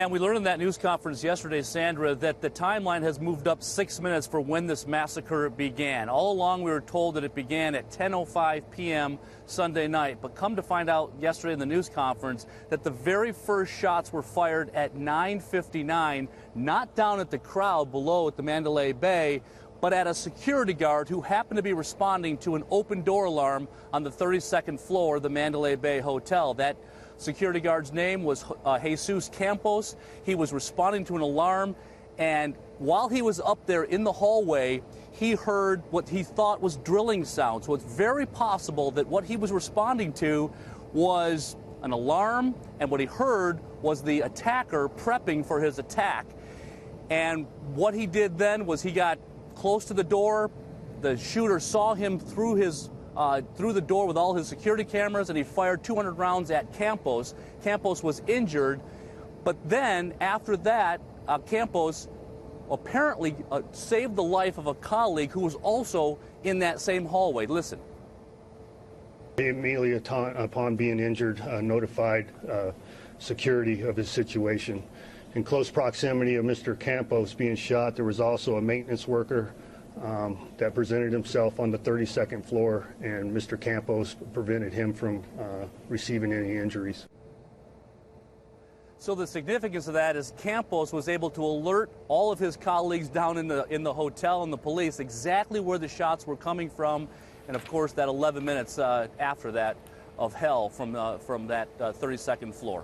And we learned in that news conference yesterday, Sandra, that the timeline has moved up 6 minutes for when this massacre began. All along, we were told that it began at 10:05 p.m. Sunday night. But come to find out yesterday in the news conference that the very first shots were fired at 9:59, not down at the crowd below at the Mandalay Bay, but at a security guard who happened to be responding to an open door alarm on the 32nd floor of the Mandalay Bay Hotel. That security guard's name was Jesus Campos. He was responding to an alarm, and while he was up there in the hallway, he heard what he thought was drilling sounds. So it's very possible that what he was responding to was an alarm, and what he heard was the attacker prepping for his attack. And what he did then was he got close to the door. The shooter saw him through the door with all his security cameras, and he fired 200 rounds at Campos. Campos was injured, but then after that, Campos apparently saved the life of a colleague who was also in that same hallway. Listen. Immediately upon being injured, notified security of his situation. In close proximity of Mr. Campos being shot, there was also a maintenance worker that presented himself on the 32nd floor, and Mr. Campos prevented him from receiving any injuries. So the significance of that is Campos was able to alert all of his colleagues down in the hotel and the police exactly where the shots were coming from, and of course that 11 minutes after that of hell from that 32nd floor.